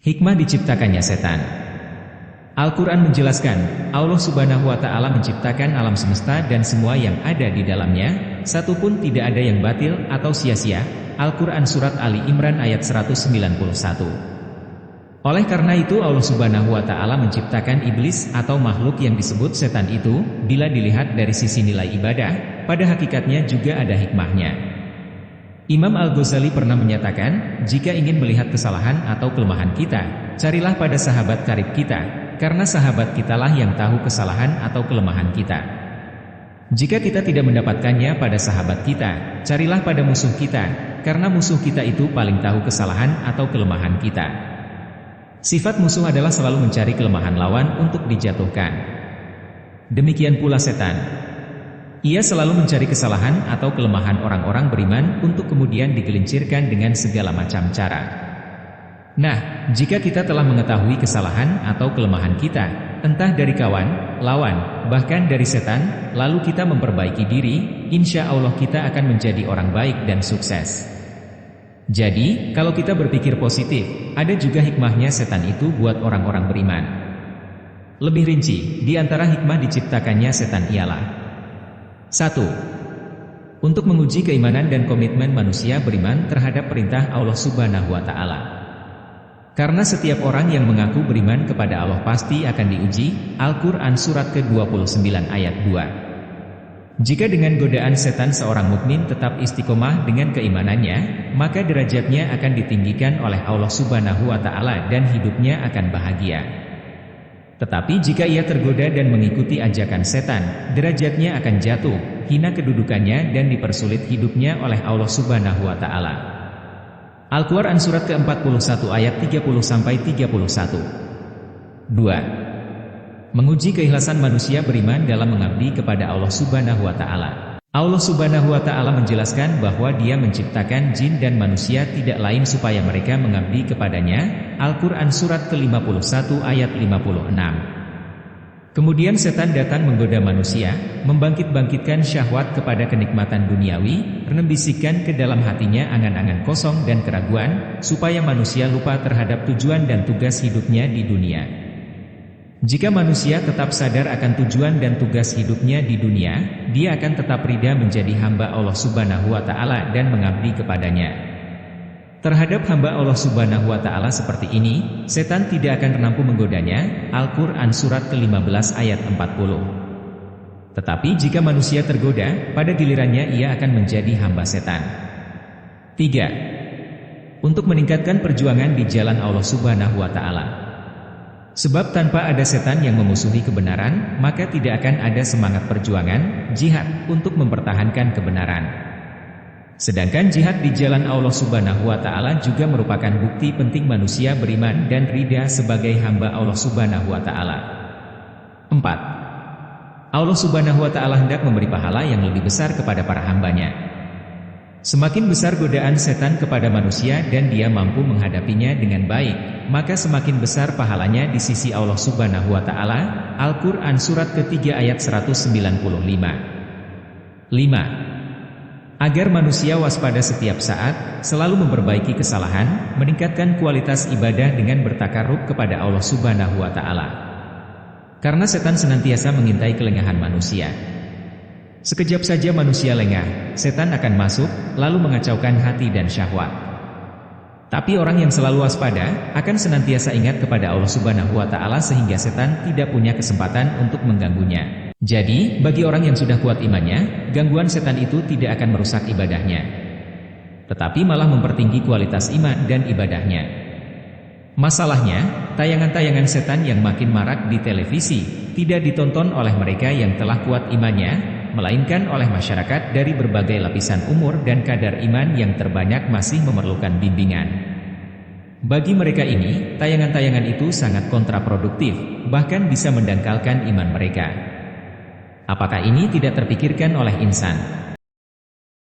Hikmah diciptakannya setan. Al-Quran menjelaskan, Allah Subhanahu wa Ta'ala menciptakan alam semesta dan semua yang ada di dalamnya, satu pun tidak ada yang batil atau sia-sia. Al-Quran Surat Ali Imran ayat 191. Oleh karena itu Allah Subhanahu wa Ta'ala menciptakan iblis atau makhluk yang disebut setan itu, bila dilihat dari sisi nilai ibadah, pada hakikatnya juga ada hikmahnya. Imam Al-Ghazali pernah menyatakan, jika ingin melihat kesalahan atau kelemahan kita, carilah pada sahabat karib kita, karena sahabat kitalah yang tahu kesalahan atau kelemahan kita. Jika kita tidak mendapatkannya pada sahabat kita, carilah pada musuh kita, karena musuh kita itu paling tahu kesalahan atau kelemahan kita. Sifat musuh adalah selalu mencari kelemahan lawan untuk dijatuhkan. Demikian pula setan. Ia selalu mencari kesalahan atau kelemahan orang-orang beriman untuk kemudian digelincirkan dengan segala macam cara. Nah, jika kita telah mengetahui kesalahan atau kelemahan kita, entah dari kawan, lawan, bahkan dari setan, lalu kita memperbaiki diri, insya Allah kita akan menjadi orang baik dan sukses. Jadi, kalau kita berpikir positif, ada juga hikmahnya setan itu buat orang-orang beriman. Lebih rinci, di antara hikmah diciptakannya setan ialah 1. Untuk menguji keimanan dan komitmen manusia beriman terhadap perintah Allah Subhanahu wa Ta'ala. Karena setiap orang yang mengaku beriman kepada Allah pasti akan diuji. Al-Quran Surat ke-29 ayat 2. Jika dengan godaan setan seorang mukmin tetap istiqomah dengan keimanannya, maka derajatnya akan ditinggikan oleh Allah Subhanahu wa Ta'ala dan hidupnya akan bahagia. Tetapi jika ia tergoda dan mengikuti ajakan setan, derajatnya akan jatuh, hina kedudukannya dan dipersulit hidupnya oleh Allah Subhanahu wa Ta'ala. Al-Quran Surat ke-41 ayat 30-31. 2. Menguji keikhlasan manusia beriman dalam mengabdi kepada Allah Subhanahu wa Ta'ala. Allah Subhanahu wa Ta'ala menjelaskan bahwa Dia menciptakan jin dan manusia tidak lain supaya mereka mengabdi kepadanya. Al-Quran Surat ke-51 ayat 56. Kemudian setan datang menggoda manusia, membangkit-bangkitkan syahwat kepada kenikmatan duniawi, membisikkan ke dalam hatinya angan-angan kosong dan keraguan, supaya manusia lupa terhadap tujuan dan tugas hidupnya di dunia. Jika manusia tetap sadar akan tujuan dan tugas hidupnya di dunia, dia akan tetap ridha menjadi hamba Allah Subhanahu wa Ta'ala dan mengabdi kepadanya. Terhadap hamba Allah Subhanahu wa Ta'ala seperti ini, setan tidak akan mampu menggodanya. Al-Quran Surat ke-15 ayat 40. Tetapi jika manusia tergoda, pada gilirannya ia akan menjadi hamba setan. 3. Untuk meningkatkan perjuangan di jalan Allah Subhanahu wa Ta'ala. Sebab tanpa ada setan yang memusuhi kebenaran, maka tidak akan ada semangat perjuangan, jihad, untuk mempertahankan kebenaran. Sedangkan jihad di jalan Allah Subhanahu wa Ta'ala juga merupakan bukti penting manusia beriman dan ridha sebagai hamba Allah Subhanahu wa Ta'ala. 4. Allah Subhanahu wa Ta'ala hendak memberi pahala yang lebih besar kepada para hambanya. Semakin besar godaan setan kepada manusia dan dia mampu menghadapinya dengan baik, maka semakin besar pahalanya di sisi Allah Subhanahu wa Ta'ala. Al-Quran Surat ke-3 ayat 195. 5. Agar manusia waspada setiap saat, selalu memperbaiki kesalahan, meningkatkan kualitas ibadah dengan bertakarrub kepada Allah Subhanahu wa Ta'ala. Karena setan senantiasa mengintai kelengahan manusia. Sekejap saja manusia lengah, setan akan masuk, lalu mengacaukan hati dan syahwat. Tapi orang yang selalu waspada, akan senantiasa ingat kepada Allah Subhanahu wa Ta'ala sehingga setan tidak punya kesempatan untuk mengganggunya. Jadi, bagi orang yang sudah kuat imannya, gangguan setan itu tidak akan merusak ibadahnya, tetapi malah mempertinggi kualitas iman dan ibadahnya. Masalahnya, tayangan-tayangan setan yang makin marak di televisi, tidak ditonton oleh mereka yang telah kuat imannya, melainkan oleh masyarakat dari berbagai lapisan umur dan kadar iman yang terbanyak masih memerlukan bimbingan. Bagi mereka ini, tayangan-tayangan itu sangat kontraproduktif, bahkan bisa mendangkalkan iman mereka. Apakah ini tidak terpikirkan oleh insan?